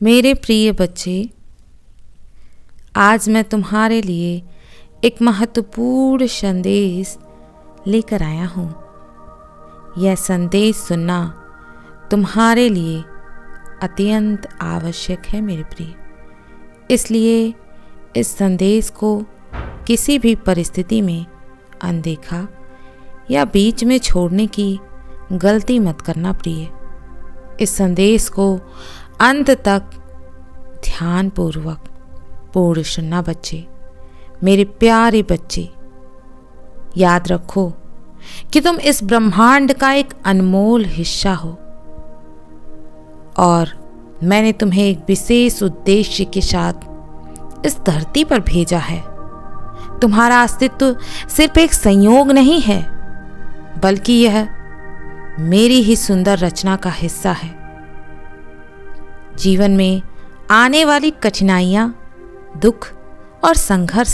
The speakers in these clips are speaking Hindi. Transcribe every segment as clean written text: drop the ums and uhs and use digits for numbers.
मेरे प्रिय बच्चे, आज मैं तुम्हारे लिए एक महत्वपूर्ण संदेश लेकर आया हूँ। यह संदेश सुनना तुम्हारे लिए अत्यंत आवश्यक है मेरे प्रिय। इसलिए इस संदेश को किसी भी परिस्थिति में अनदेखा या बीच में छोड़ने की गलती मत करना प्रिय। इस संदेश को अंत तक ध्यानपूर्वक पूर्ण सुनना बच्चे। मेरे प्यारे बच्चे, याद रखो कि तुम इस ब्रह्मांड का एक अनमोल हिस्सा हो और मैंने तुम्हें एक विशेष उद्देश्य के साथ इस धरती पर भेजा है। तुम्हारा अस्तित्व सिर्फ एक संयोग नहीं है, बल्कि यह मेरी ही सुंदर रचना का हिस्सा है। जीवन में आने वाली कठिनाइयाँ, दुख और संघर्ष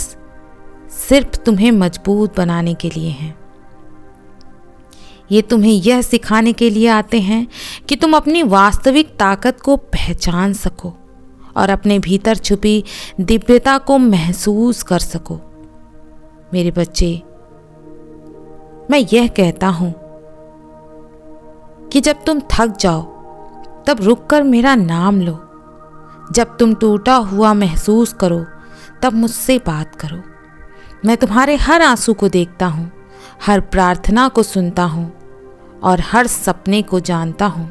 सिर्फ तुम्हें मजबूत बनाने के लिए हैं। ये तुम्हें यह सिखाने के लिए आते हैं कि तुम अपनी वास्तविक ताकत को पहचान सको और अपने भीतर छुपी दिव्यता को महसूस कर सको। मेरे बच्चे, मैं यह कहता हूं कि जब तुम थक जाओ तब रुककर मेरा नाम लो। जब तुम टूटा हुआ महसूस करो तब मुझसे बात करो। मैं तुम्हारे हर आंसू को देखता हूँ, हर प्रार्थना को सुनता हूँ और हर सपने को जानता हूँ।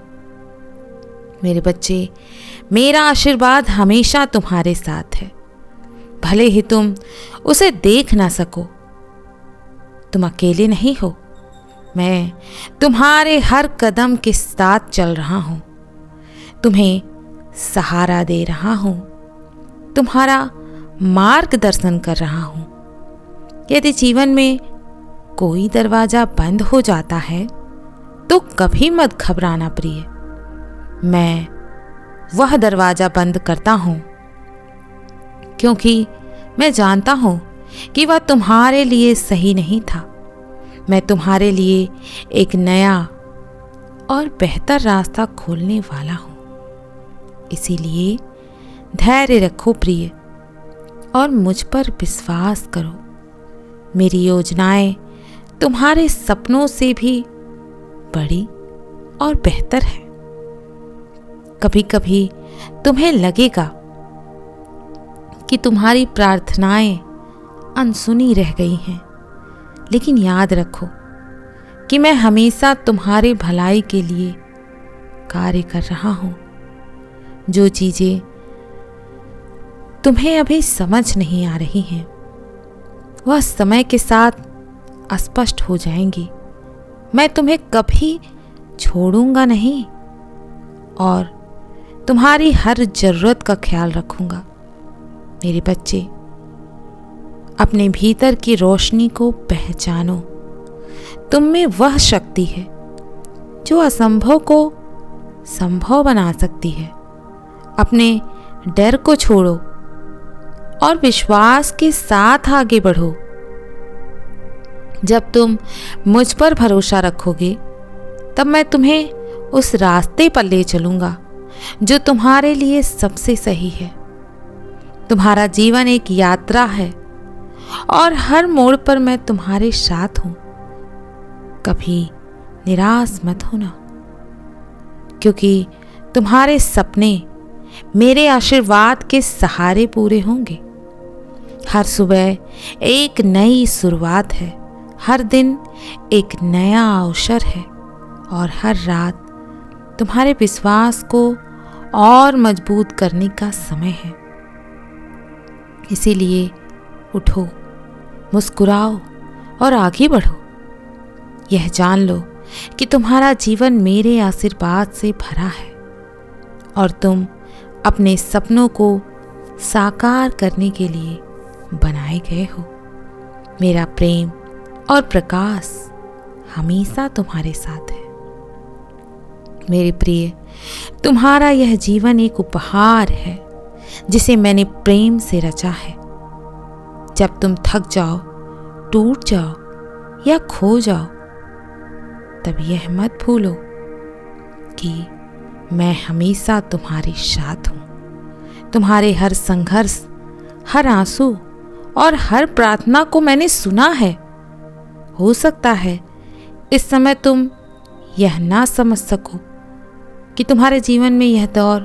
मेरे बच्चे, मेरा आशीर्वाद हमेशा तुम्हारे साथ है, भले ही तुम उसे देख ना सको। तुम अकेले नहीं हो, मैं तुम्हारे हर कदम के साथ चल रहा हूँ, तुम्हें सहारा दे रहा हूँ, तुम्हारा मार्गदर्शन कर रहा हूँ। यदि जीवन में कोई दरवाजा बंद हो जाता है तो कभी मत घबराना प्रिय। मैं वह दरवाजा बंद करता हूँ क्योंकि मैं जानता हूँ कि वह तुम्हारे लिए सही नहीं था। मैं तुम्हारे लिए एक नया और बेहतर रास्ता खोलने वाला हूँ। इसीलिए धैर्य रखो प्रिय और मुझ पर विश्वास करो। मेरी योजनाएं तुम्हारे सपनों से भी बड़ी और बेहतर है। कभी कभी तुम्हें लगेगा कि तुम्हारी प्रार्थनाएं अनसुनी रह गई हैं, लेकिन याद रखो कि मैं हमेशा तुम्हारे भलाई के लिए कार्य कर रहा हूं। जो चीजें तुम्हें अभी समझ नहीं आ रही हैं, वह समय के साथ स्पष्ट हो जाएंगी। मैं तुम्हें कभी छोड़ूंगा नहीं और तुम्हारी हर जरूरत का ख्याल रखूंगा। मेरे बच्चे, अपने भीतर की रोशनी को पहचानो। तुम में वह शक्ति है जो असंभव को संभव बना सकती है। अपने डर को छोड़ो और विश्वास के साथ आगे बढ़ो। जब तुम मुझ पर भरोसा रखोगे तब मैं तुम्हें उस रास्ते पर ले चलूंगा जो तुम्हारे लिए सबसे सही है। तुम्हारा जीवन एक यात्रा है और हर मोड़ पर मैं तुम्हारे साथ हूं। कभी निराश मत होना, क्योंकि तुम्हारे सपने मेरे आशीर्वाद के सहारे पूरे होंगे। हर सुबह एक नई शुरुआत है, हर दिन एक नया अवसर है और हर रात तुम्हारे विश्वास को और मजबूत करने का समय है। इसीलिए उठो, मुस्कुराओ और आगे बढ़ो। यह जान लो कि तुम्हारा जीवन मेरे आशीर्वाद से भरा है और तुम अपने सपनों को साकार करने के लिए बनाए गए हो। मेरा प्रेम और प्रकाश हमेशा तुम्हारे साथ है। मेरे प्रिय, तुम्हारा यह जीवन एक उपहार है जिसे मैंने प्रेम से रचा है। जब तुम थक जाओ, टूट जाओ या खो जाओ, तब यह मत भूलो कि मैं हमेशा तुम्हारे साथ हूं। तुम्हारे हर संघर्ष, हर आंसू और हर प्रार्थना को मैंने सुना है। हो सकता है इस समय तुम यह ना समझ सको कि तुम्हारे जीवन में यह दौर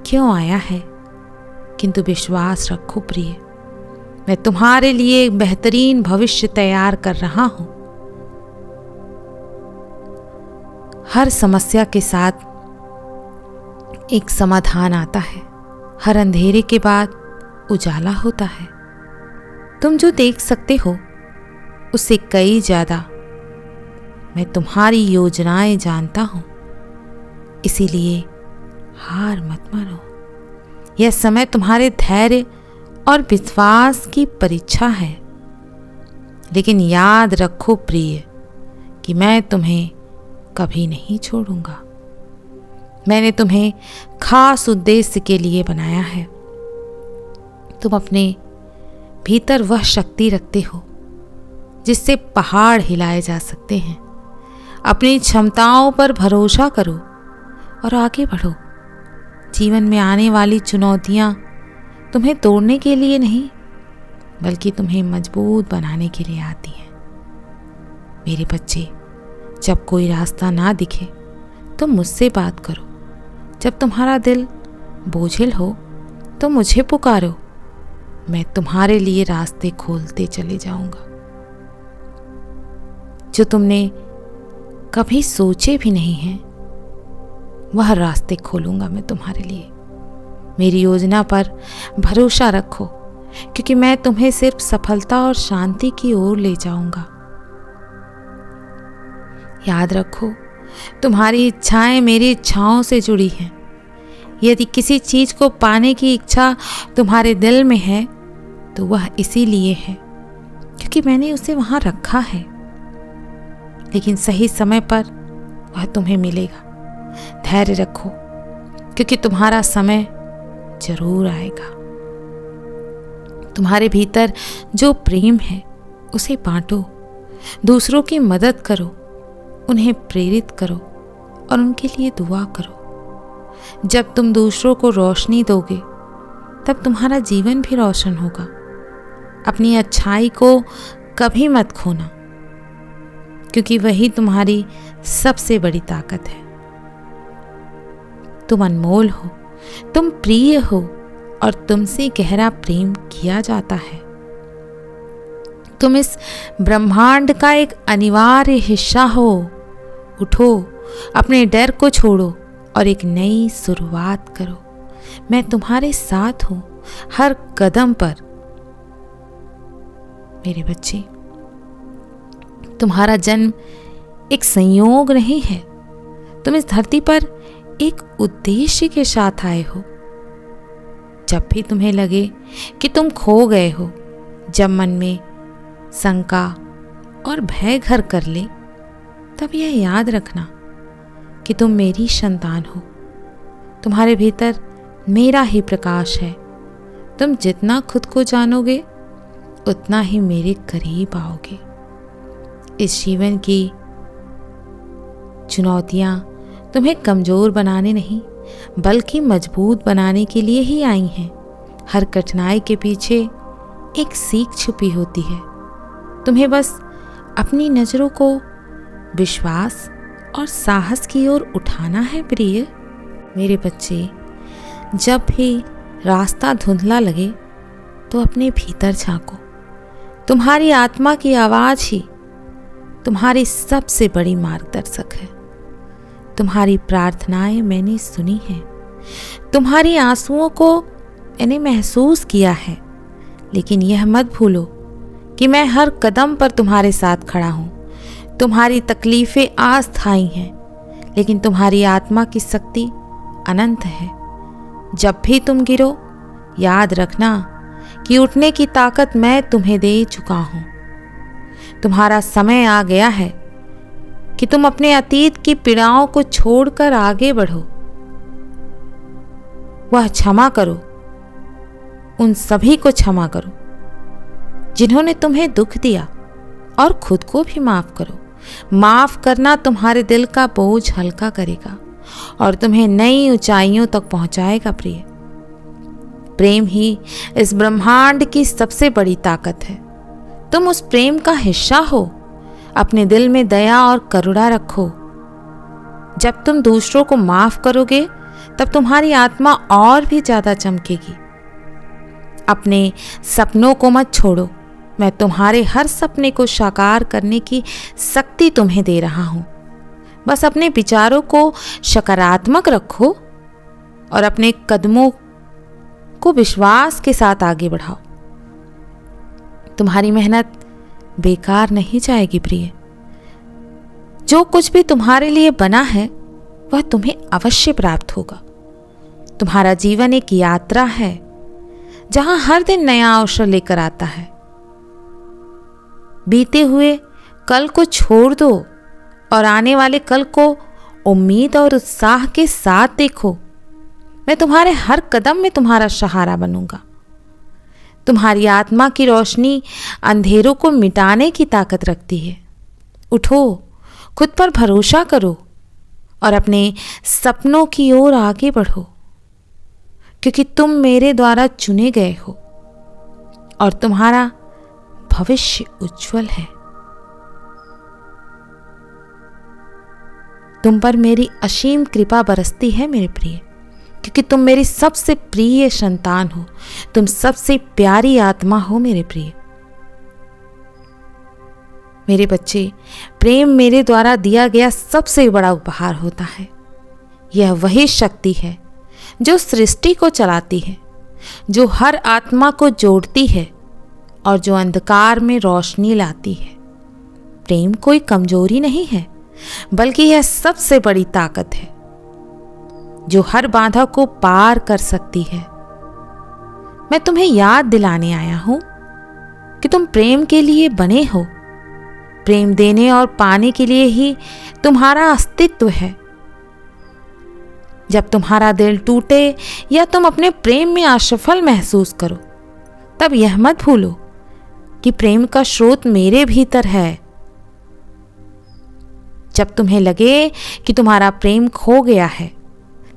क्यों आया है, किंतु विश्वास रखो प्रिय, मैं तुम्हारे लिए एक बेहतरीन भविष्य तैयार कर रहा हूं। हर समस्या के साथ एक समाधान आता है, हर अंधेरे के बाद उजाला होता है। तुम जो देख सकते हो उससे कई ज्यादा मैं तुम्हारी योजनाएं जानता हूं, इसीलिए हार मत मानो। यह समय तुम्हारे धैर्य और विश्वास की परीक्षा है, लेकिन याद रखो प्रिय कि मैं तुम्हें कभी नहीं छोड़ूंगा। मैंने तुम्हें खास उद्देश्य के लिए बनाया है। तुम अपने भीतर वह शक्ति रखते हो जिससे पहाड़ हिलाए जा सकते हैं। अपनी क्षमताओं पर भरोसा करो और आगे बढ़ो। जीवन में आने वाली चुनौतियां तुम्हें तोड़ने के लिए नहीं, बल्कि तुम्हें मजबूत बनाने के लिए आती हैं। मेरे बच्चे, जब कोई रास्ता ना दिखे तो मुझसे बात करो। जब तुम्हारा दिल बोझिल हो तो मुझे पुकारो, मैं तुम्हारे लिए रास्ते खोलते चले जाऊंगा जो तुमने कभी सोचे भी नहीं हैं। वह रास्ते खोलूंगा मैं तुम्हारे लिए। मेरी योजना पर भरोसा रखो, क्योंकि मैं तुम्हें सिर्फ सफलता और शांति की ओर ले जाऊंगा। याद रखो, तुम्हारी इच्छाएं मेरी इच्छाओं से जुड़ी हैं। यदि किसी चीज को पाने की इच्छा तुम्हारे दिल में है तो वह इसीलिए है क्योंकि मैंने उसे वहां रखा है, लेकिन सही समय पर वह तुम्हें मिलेगा। धैर्य रखो, क्योंकि तुम्हारा समय जरूर आएगा। तुम्हारे भीतर जो प्रेम है उसे बांटो, दूसरों की मदद करो, उन्हें प्रेरित करो और उनके लिए दुआ करो। जब तुम दूसरों को रोशनी दोगे तब तुम्हारा जीवन भी रोशन होगा। अपनी अच्छाई को कभी मत खोना, क्योंकि वही तुम्हारी सबसे बड़ी ताकत है। तुम अनमोल हो, तुम प्रिय हो और तुमसे गहरा प्रेम किया जाता है। तुम इस ब्रह्मांड का एक अनिवार्य हिस्सा हो। उठो, अपने डर को छोड़ो और एक नई शुरुआत करो। मैं तुम्हारे साथ हूं हर कदम पर। मेरे बच्चे, तुम्हारा जन्म एक संयोग नहीं है। तुम इस धरती पर एक उद्देश्य के साथ आए हो। जब भी तुम्हें लगे कि तुम खो गए हो, जब मन में शंका और भय घर कर ले, तब यह याद रखना कि तुम मेरी संतान हो। तुम्हारे भीतर मेरा ही प्रकाश है। तुम जितना खुद को जानोगे उतना ही मेरे करीब आओगे। इस जीवन की चुनौतियां तुम्हें कमजोर बनाने नहीं, बल्कि मजबूत बनाने के लिए ही आई हैं। हर कठिनाई के पीछे एक सीख छुपी होती है। तुम्हें बस अपनी नजरों को विश्वास और साहस की ओर उठाना है प्रिय। मेरे बच्चे, जब भी रास्ता धुंधला लगे तो अपने भीतर झांको। तुम्हारी आत्मा की आवाज ही तुम्हारी सबसे बड़ी मार्गदर्शक है। तुम्हारी प्रार्थनाएं मैंने सुनी हैं, तुम्हारी आंसुओं को मैंने महसूस किया है, लेकिन यह मत भूलो कि मैं हर कदम पर तुम्हारे साथ खड़ा हूं। तुम्हारी तकलीफें अस्थायी हैं, लेकिन तुम्हारी आत्मा की शक्ति अनंत है। जब भी तुम गिरो, याद रखना कि उठने की ताकत मैं तुम्हें दे चुका हूं। तुम्हारा समय आ गया है कि तुम अपने अतीत की पीड़ाओं को छोड़कर आगे बढ़ो। वह क्षमा करो, उन सभी को क्षमा करो जिन्होंने तुम्हें दुख दिया, और खुद को भी माफ करो। माफ करना तुम्हारे दिल का बोझ हल्का करेगा और तुम्हें नई ऊंचाइयों तक पहुंचाएगा प्रिय। प्रेम ही इस ब्रह्मांड की सबसे बड़ी ताकत है। तुम उस प्रेम का हिस्सा हो। अपने दिल में दया और करुणा रखो। जब तुम दूसरों को माफ करोगे तब तुम्हारी आत्मा और भी ज्यादा चमकेगी। अपने सपनों को मत छोड़ो। मैं तुम्हारे हर सपने को साकार करने की शक्ति तुम्हें दे रहा हूं। बस अपने विचारों को सकारात्मक रखो और अपने कदमों को विश्वास के साथ आगे बढ़ाओ। तुम्हारी मेहनत बेकार नहीं जाएगी प्रिय। जो कुछ भी तुम्हारे लिए बना है वह तुम्हें अवश्य प्राप्त होगा। तुम्हारा जीवन एक यात्रा है जहां हर दिन नया अवसर लेकर आता है। बीते हुए कल को छोड़ दो और आने वाले कल को उम्मीद और उत्साह के साथ देखो। मैं तुम्हारे हर कदम में तुम्हारा सहारा बनूंगा। तुम्हारी आत्मा की रोशनी अंधेरों को मिटाने की ताकत रखती है। उठो, खुद पर भरोसा करो और अपने सपनों की ओर आगे बढ़ो, क्योंकि तुम मेरे द्वारा चुने गए हो और तुम्हारा भविष्य उज्जवल है। तुम पर मेरी असीम कृपा बरसती है मेरे प्रिय, क्योंकि तुम मेरी सबसे प्रिय संतान हो। तुम सबसे प्यारी आत्मा हो मेरे प्रिय। मेरे बच्चे, प्रेम मेरे द्वारा दिया गया सबसे बड़ा उपहार होता है। यह वही शक्ति है जो सृष्टि को चलाती है, जो हर आत्मा को जोड़ती है और जो अंधकार में रोशनी लाती है। प्रेम कोई कमजोरी नहीं है, बल्कि यह सबसे बड़ी ताकत है जो हर बाधा को पार कर सकती है। मैं तुम्हें याद दिलाने आया हूं कि तुम प्रेम के लिए बने हो। प्रेम देने और पाने के लिए ही तुम्हारा अस्तित्व है। जब तुम्हारा दिल टूटे या तुम अपने प्रेम में असफल महसूस करो, तब यह मत भूलो कि प्रेम का स्रोत मेरे भीतर है। जब तुम्हें लगे कि तुम्हारा प्रेम खो गया है,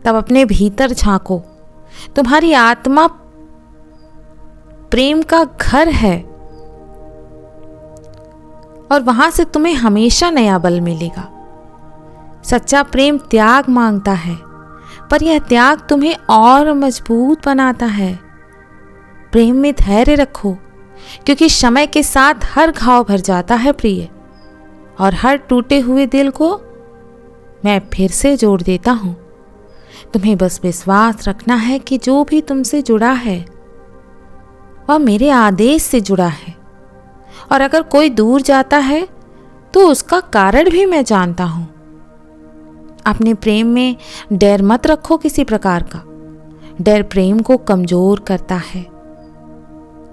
तब अपने भीतर झांको। तुम्हारी आत्मा प्रेम का घर है और वहां से तुम्हें हमेशा नया बल मिलेगा। सच्चा प्रेम त्याग मांगता है, पर यह त्याग तुम्हें और मजबूत बनाता है। प्रेम में धैर्य रखो, क्योंकि समय के साथ हर घाव भर जाता है प्रिय, और हर टूटे हुए दिल को मैं फिर से जोड़ देता हूं। तुम्हें बस विश्वास रखना है कि जो भी तुमसे जुड़ा है वह मेरे आदेश से जुड़ा है, और अगर कोई दूर जाता है तो उसका कारण भी मैं जानता हूं। अपने प्रेम में डर मत रखो किसी प्रकार का। डर प्रेम को कमजोर करता है,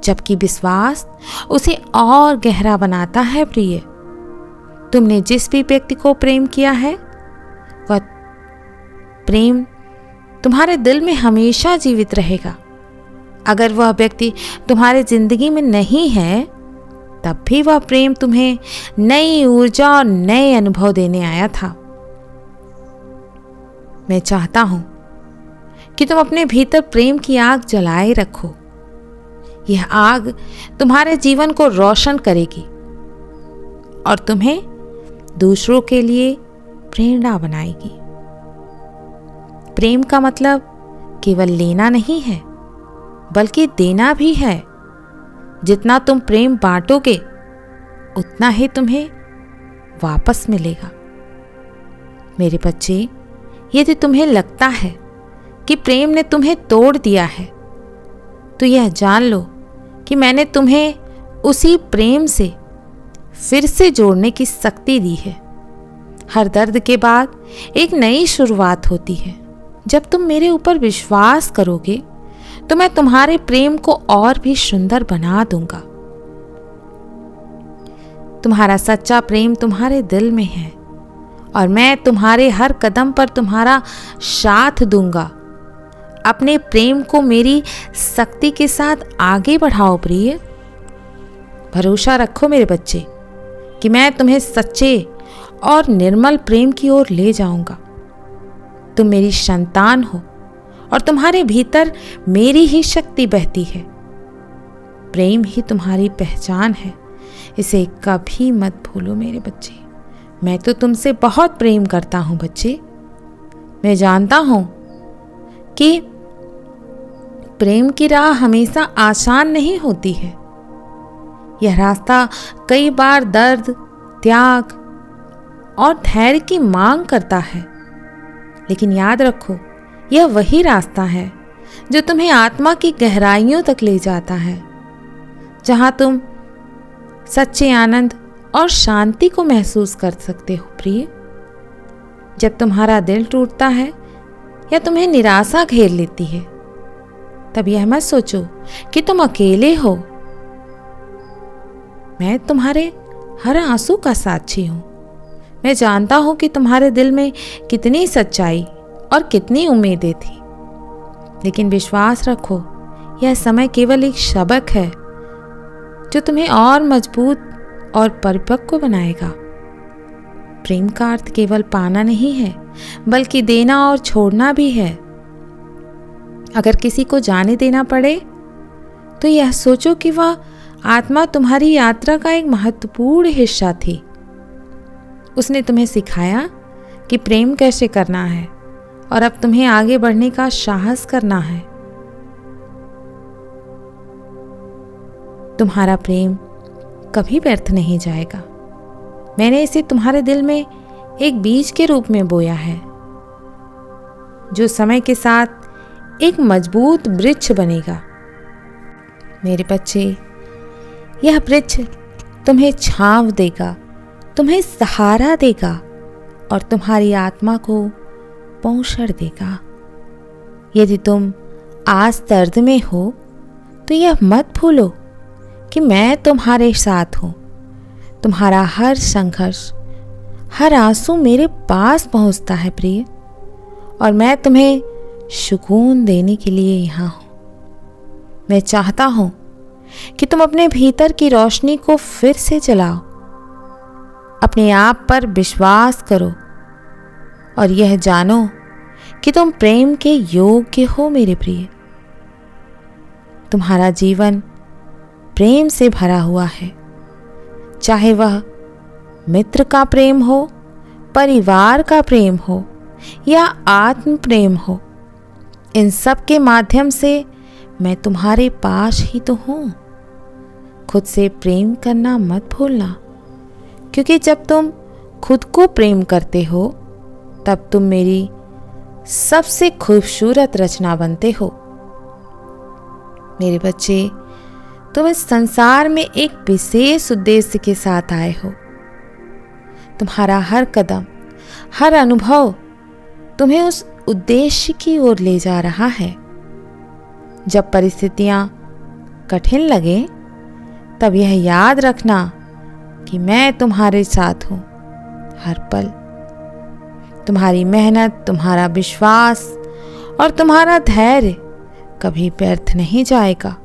जबकि विश्वास उसे और गहरा बनाता है प्रिय। तुमने जिस भी व्यक्ति को प्रेम किया है, वह प्रेम तुम्हारे दिल में हमेशा जीवित रहेगा। अगर वह व्यक्ति तुम्हारे जिंदगी में नहीं है, तब भी वह प्रेम तुम्हें नई ऊर्जा और नए अनुभव देने आया था। मैं चाहता हूं कि तुम अपने भीतर प्रेम की आग जलाए रखो। यह आग तुम्हारे जीवन को रोशन करेगी और तुम्हें दूसरों के लिए प्रेरणा बनाएगी। प्रेम का मतलब केवल लेना नहीं है, बल्कि देना भी है। जितना तुम प्रेम बांटोगे, उतना ही तुम्हें वापस मिलेगा। मेरे बच्चे, यदि तुम्हें लगता है कि प्रेम ने तुम्हें तोड़ दिया है, तो यह जान लो कि मैंने तुम्हें उसी प्रेम से फिर से जोड़ने की शक्ति दी है। हर दर्द के बाद एक नई शुरुआत होती है। जब तुम मेरे ऊपर विश्वास करोगे, तो मैं तुम्हारे प्रेम को और भी सुंदर बना दूंगा। तुम्हारा सच्चा प्रेम तुम्हारे दिल में है और मैं तुम्हारे हर कदम पर तुम्हारा साथ दूंगा। अपने प्रेम को मेरी शक्ति के साथ आगे बढ़ाओ प्रिय। भरोसा रखो मेरे बच्चे कि मैं तुम्हें सच्चे और निर्मल प्रेम की ओर ले जाऊंगा। तुम मेरी संतान हो और तुम्हारे भीतर मेरी ही शक्ति बहती है। प्रेम ही तुम्हारी पहचान है, इसे कभी मत भूलो मेरे बच्चे। मैं तो तुमसे बहुत प्रेम करता हूं बच्चे। मैं जानता हूं कि प्रेम की राह हमेशा आसान नहीं होती है। यह रास्ता कई बार दर्द, त्याग और धैर्य की मांग करता है, लेकिन याद रखो, यह वही रास्ता है जो तुम्हें आत्मा की गहराइयों तक ले जाता है, जहां तुम सच्चे आनंद और शांति को महसूस कर सकते हो प्रिय। जब तुम्हारा दिल टूटता है या तुम्हें निराशा घेर लेती है, तब यह मत सोचो कि तुम अकेले हो। मैं तुम्हारे हर आंसू का साक्षी हूं। मैं जानता हूं कि तुम्हारे दिल में कितनी सच्चाई और कितनी उम्मीदें थी, लेकिन विश्वास रखो, यह समय केवल एक सबक है जो तुम्हें और मजबूत और परिपक्व बनाएगा। प्रेम का अर्थ केवल पाना नहीं है, बल्कि देना और छोड़ना भी है। अगर किसी को जाने देना पड़े तो यह सोचो कि वह आत्मा तुम्हारी यात्रा का एक महत्वपूर्ण हिस्सा थी। उसने तुम्हें सिखाया कि प्रेम कैसे करना है, और अब तुम्हें आगे बढ़ने का साहस करना है। तुम्हारा प्रेम कभी व्यर्थ नहीं जाएगा। मैंने इसे तुम्हारे दिल में एक बीज के रूप में बोया है, जो समय के साथ एक मजबूत वृक्ष बनेगा। मेरे बच्चे, यह वृक्ष तुम्हें छांव देगा, तुम्हें सहारा देगा और तुम्हारी आत्मा को पोषण देगा। यदि तुम आज दर्द में हो तो यह मत भूलो कि मैं तुम्हारे साथ हूं। तुम्हारा हर संघर्ष, हर आंसू मेरे पास पहुंचता है प्रिय, और मैं तुम्हें सुकून देने के लिए यहां हूं। मैं चाहता हूं कि तुम अपने भीतर की रोशनी को फिर से जलाओ, अपने आप पर विश्वास करो और यह जानो कि तुम प्रेम के योग्य हो मेरे प्रिय। तुम्हारा जीवन प्रेम से भरा हुआ है, चाहे वह मित्र का प्रेम हो, परिवार का प्रेम हो या आत्म प्रेम हो। इन सब के माध्यम से मैं तुम्हारे पास ही तो हूं। खुद से प्रेम करना मत भूलना, क्योंकि जब तुम खुद को प्रेम करते हो तब तुम मेरी सबसे खूबसूरत रचना बनते हो। मेरे बच्चे, तुम इस संसार में एक विशेष उद्देश्य के साथ आए हो। तुम्हारा हर कदम, हर अनुभव तुम्हें उस उद्देश्य की ओर ले जा रहा है। जब परिस्थितियां कठिन लगे तब यह याद रखना कि मैं तुम्हारे साथ हूं हर पल। तुम्हारी मेहनत, तुम्हारा विश्वास और तुम्हारा धैर्य कभी व्यर्थ नहीं जाएगा।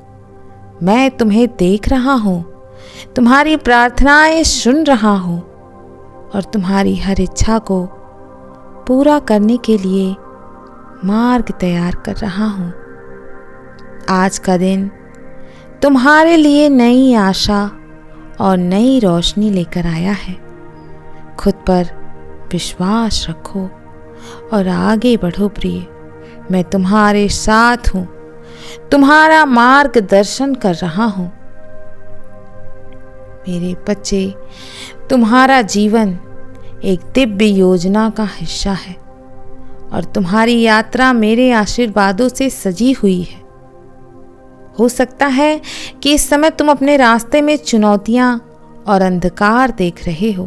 मैं तुम्हें देख रहा हूं, तुम्हारी प्रार्थनाएं सुन रहा हूं और तुम्हारी हर इच्छा को पूरा करने के लिए मार्ग तैयार कर रहा हूं। आज का दिन तुम्हारे लिए नई आशा और नई रोशनी लेकर आया है। खुद पर विश्वास रखो और आगे बढ़ो प्रिय। मैं तुम्हारे साथ हूं, तुम्हारा मार्गदर्शन कर रहा हूं। मेरे बच्चे, तुम्हारा जीवन एक दिव्य योजना का हिस्सा है और तुम्हारी यात्रा मेरे आशीर्वादों से सजी हुई है। हो सकता है कि इस समय तुम अपने रास्ते में चुनौतियां और अंधकार देख रहे हो,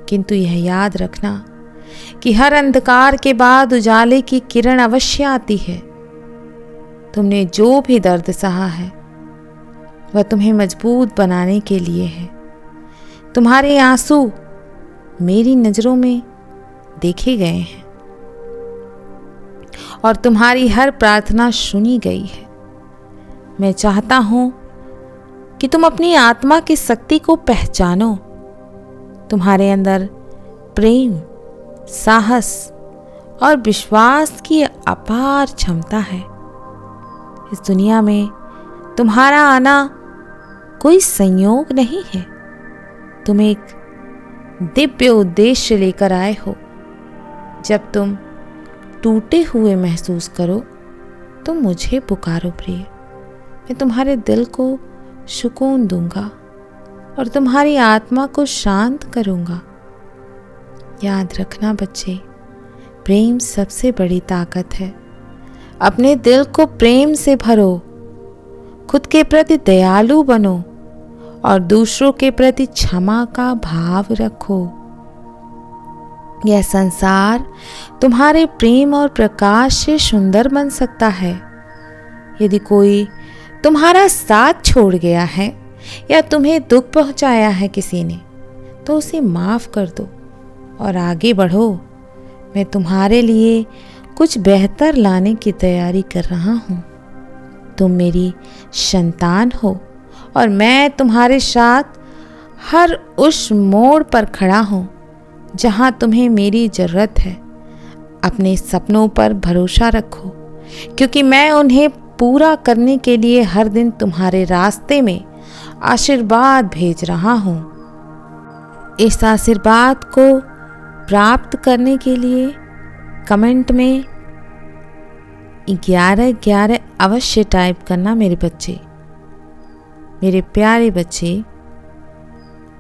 किंतु यह याद रखना कि हर अंधकार के बाद उजाले की किरण अवश्य आती है। तुमने जो भी दर्द सहा है वह तुम्हें मजबूत बनाने के लिए है। तुम्हारे आंसू मेरी नजरों में देखे गए हैं और तुम्हारी हर प्रार्थना सुनी गई है। मैं चाहता हूं कि तुम अपनी आत्मा की शक्ति को पहचानो। तुम्हारे अंदर प्रेम, साहस और विश्वास की अपार क्षमता है। इस दुनिया में तुम्हारा आना कोई संयोग नहीं है, तुम एक दिव्य उद्देश्य लेकर आए हो। जब तुम टूटे हुए महसूस करो तो मुझे पुकारो प्रिय, मैं तुम्हारे दिल को सुकून दूंगा और तुम्हारी आत्मा को शांत करूंगा। याद रखना बच्चे, प्रेम सबसे बड़ी ताकत है। अपने दिल को प्रेम से भरो, खुद के प्रति दयालु बनो और दूसरों के प्रति क्षमा का भाव रखो। यह संसार तुम्हारे प्रेम और प्रकाश से सुंदर बन सकता है। यदि कोई तुम्हारा साथ छोड़ गया है या तुम्हें दुख पहुंचाया है किसी ने, तो उसे माफ कर दो और आगे बढ़ो। मैं तुम्हारे लिए कुछ बेहतर लाने की तैयारी कर रहा हूँ। तुम मेरी संतान हो और मैं तुम्हारे साथ हर उस मोड़ पर खड़ा हूँ जहाँ तुम्हें मेरी ज़रूरत है। अपने सपनों पर भरोसा रखो, क्योंकि मैं उन्हें पूरा करने के लिए हर दिन तुम्हारे रास्ते में आशीर्वाद भेज रहा हूँ। इस आशीर्वाद को प्राप्त करने के लिए कमेंट में 1111 अवश्य टाइप करना मेरे बच्चे। मेरे प्यारे बच्चे,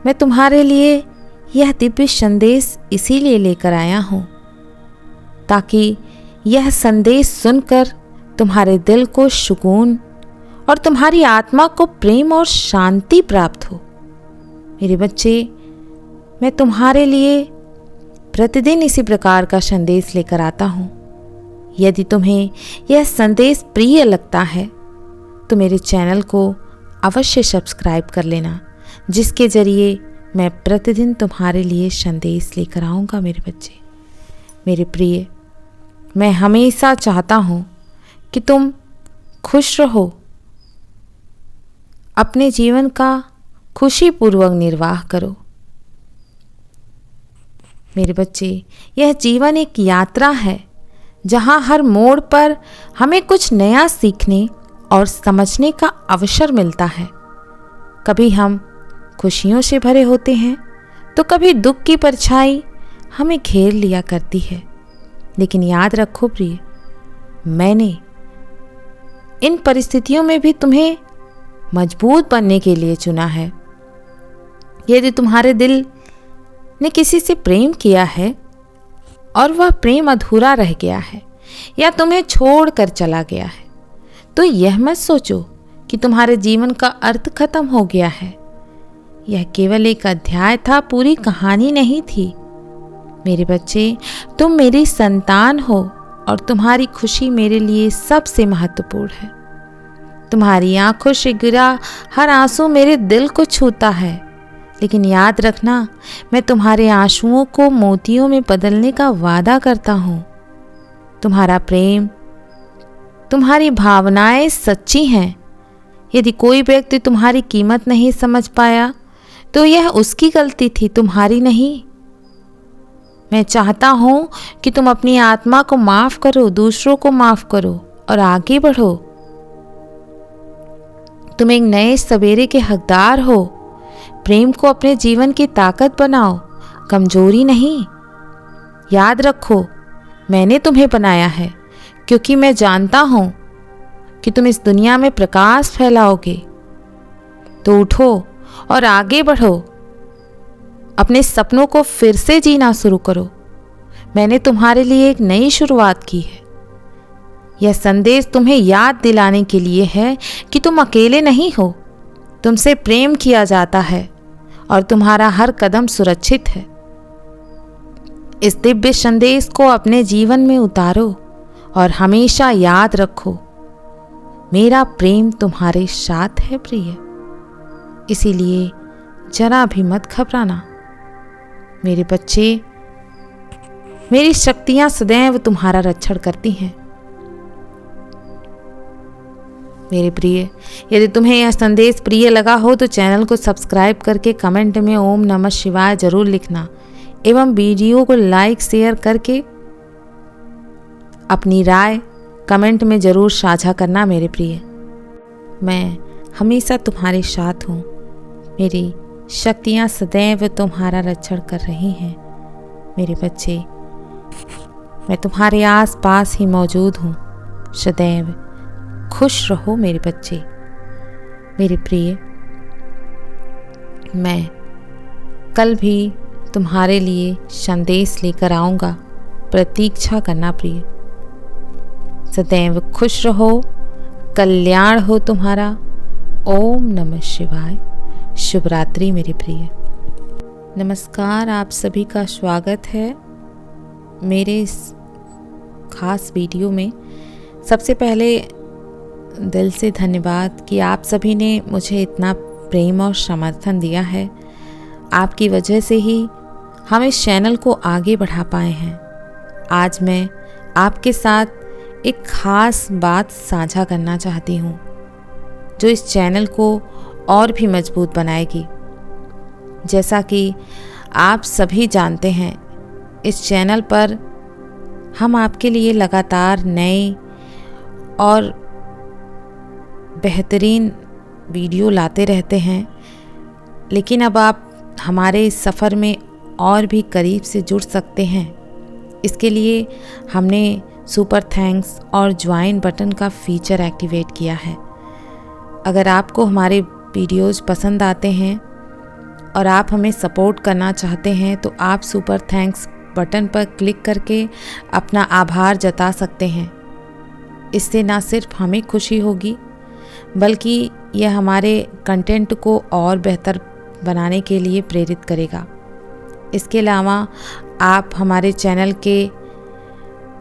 मैं तुम्हारे लिए यह दिव्य संदेश इसीलिए लेकर आया हूँ ताकि यह संदेश सुनकर तुम्हारे दिल को सुकून और तुम्हारी आत्मा को प्रेम और शांति प्राप्त हो। मेरे बच्चे, मैं तुम्हारे लिए प्रतिदिन इसी प्रकार का संदेश लेकर आता हूँ। यदि तुम्हें यह संदेश प्रिय लगता है तो मेरे चैनल को अवश्य सब्सक्राइब कर लेना, जिसके जरिए मैं प्रतिदिन तुम्हारे लिए संदेश लेकर आऊँगा। मेरे बच्चे, मेरे प्रिय, मैं हमेशा चाहता हूँ कि तुम खुश रहो, अपने जीवन का खुशीपूर्वक निर्वाह करो। मेरे बच्चे, यह जीवन एक यात्रा है जहाँ हर मोड़ पर हमें कुछ नया सीखने और समझने का अवसर मिलता है। कभी हम खुशियों से भरे होते हैं तो कभी दुख की परछाई हमें घेर लिया करती है। लेकिन याद रखो प्रिय, मैंने इन परिस्थितियों में भी तुम्हें मजबूत बनने के लिए चुना है। यदि तुम्हारे दिल ने किसी से प्रेम किया है और वह प्रेम अधूरा रह गया है या तुम्हें छोड़कर चला गया है, तो यह मत सोचो कि तुम्हारे जीवन का अर्थ खत्म हो गया है। यह केवल एक अध्याय था, पूरी कहानी नहीं थी। मेरे बच्चे, तुम मेरी संतान हो और तुम्हारी खुशी मेरे लिए सबसे महत्वपूर्ण है। तुम्हारी आंखों से गिरा हर आंसू मेरे दिल को छूता है, लेकिन याद रखना, मैं तुम्हारे आंसुओं को मोतियों में बदलने का वादा करता हूँ। तुम्हारा प्रेम, तुम्हारी भावनाएं सच्ची हैं। यदि कोई व्यक्ति तुम्हारी कीमत नहीं समझ पाया तो यह उसकी गलती थी, तुम्हारी नहीं। मैं चाहता हूँ कि तुम अपनी आत्मा को माफ करो, दूसरों को माफ करो और आगे बढ़ो। तुम एक नए सवेरे के हकदार हो। प्रेम को अपने जीवन की ताकत बनाओ, कमजोरी नहीं। याद रखो, मैंने तुम्हें बनाया है क्योंकि मैं जानता हूँ कि तुम इस दुनिया में प्रकाश फैलाओगे। तो उठो और आगे बढ़ो, अपने सपनों को फिर से जीना शुरू करो। मैंने तुम्हारे लिए एक नई शुरुआत की है। यह संदेश तुम्हें याद दिलाने के लिए है कि तुम अकेले नहीं हो, तुमसे प्रेम किया जाता है और तुम्हारा हर कदम सुरक्षित है। इस दिव्य संदेश को अपने जीवन में उतारो और हमेशा याद रखो, मेरा प्रेम तुम्हारे साथ है प्रिय। इसीलिए जरा भी मत घबराना। मेरे बच्चे, मेरी शक्तियां सदैव तुम्हारा रक्षण करती हैं। मेरे प्रिय, यदि तुम्हें यह संदेश प्रिय लगा हो तो चैनल को सब्सक्राइब करके कमेंट में ओम नमः शिवाय जरूर लिखना एवं वीडियो को लाइक शेयर करके अपनी राय कमेंट में ज़रूर साझा करना मेरे प्रिय। मैं हमेशा तुम्हारे साथ हूँ। मेरी शक्तियाँ सदैव तुम्हारा रक्षण कर रही हैं मेरे बच्चे। मैं तुम्हारे आस पास ही मौजूद हूँ। सदैव खुश रहो मेरे बच्चे। मेरे प्रिय, मैं कल भी तुम्हारे लिए संदेश लेकर आऊँगा। प्रतीक्षा करना प्रिय। सदैव खुश रहो, कल्याण हो तुम्हारा। ओम नमः शिवाय। शुभ रात्रि मेरे प्रिय। नमस्कार, आप सभी का स्वागत है मेरे इस खास वीडियो में। सबसे पहले दिल से धन्यवाद कि आप सभी ने मुझे इतना प्रेम और समर्थन दिया है। आपकी वजह से ही हम इस चैनल को आगे बढ़ा पाए हैं। आज मैं आपके साथ एक ख़ास बात साझा करना चाहती हूँ जो इस चैनल को और भी मजबूत बनाएगी। जैसा कि आप सभी जानते हैं, इस चैनल पर हम आपके लिए लगातार नए और बेहतरीन वीडियो लाते रहते हैं, लेकिन अब आप हमारे इस सफ़र में और भी करीब से जुड़ सकते हैं। इसके लिए हमने सुपर थैंक्स और ज्वाइन बटन का फीचर एक्टिवेट किया है। अगर आपको हमारे वीडियोज़ पसंद आते हैं और आप हमें सपोर्ट करना चाहते हैं तो आप सुपर थैंक्स बटन पर क्लिक करके अपना आभार जता सकते हैं। इससे ना सिर्फ हमें खुशी होगी बल्कि यह हमारे कंटेंट को और बेहतर बनाने के लिए प्रेरित करेगा। इसके अलावा आप हमारे चैनल के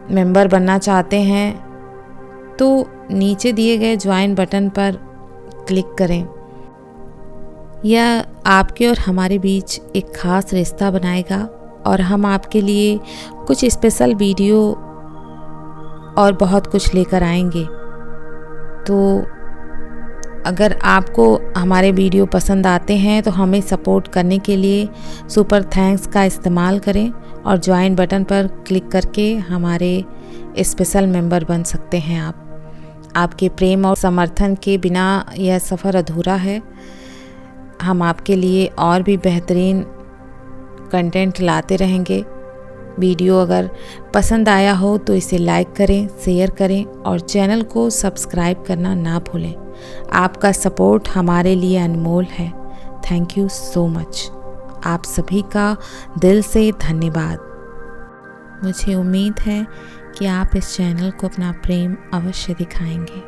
मेंबर बनना चाहते हैं तो नीचे दिए गए ज्वाइन बटन पर क्लिक करें। यह आपके और हमारे बीच एक ख़ास रिश्ता बनाएगा और हम आपके लिए कुछ स्पेशल वीडियो और बहुत कुछ लेकर आएंगे। तो अगर आपको हमारे वीडियो पसंद आते हैं तो हमें सपोर्ट करने के लिए सुपर थैंक्स का इस्तेमाल करें और ज्वाइन बटन पर क्लिक करके हमारे स्पेशल मेंबर बन सकते हैं। आपके प्रेम और समर्थन के बिना यह सफ़र अधूरा है। हम आपके लिए और भी बेहतरीन कंटेंट लाते रहेंगे। वीडियो अगर पसंद आया हो तो इसे लाइक करें, शेयर करें और चैनल को सब्सक्राइब करना ना भूलें। आपका सपोर्ट हमारे लिए अनमोल है। Thank you so much. आप सभी का दिल से धन्यवाद। मुझे उम्मीद है कि आप इस चैनल को अपना प्रेम अवश्य दिखाएंगे।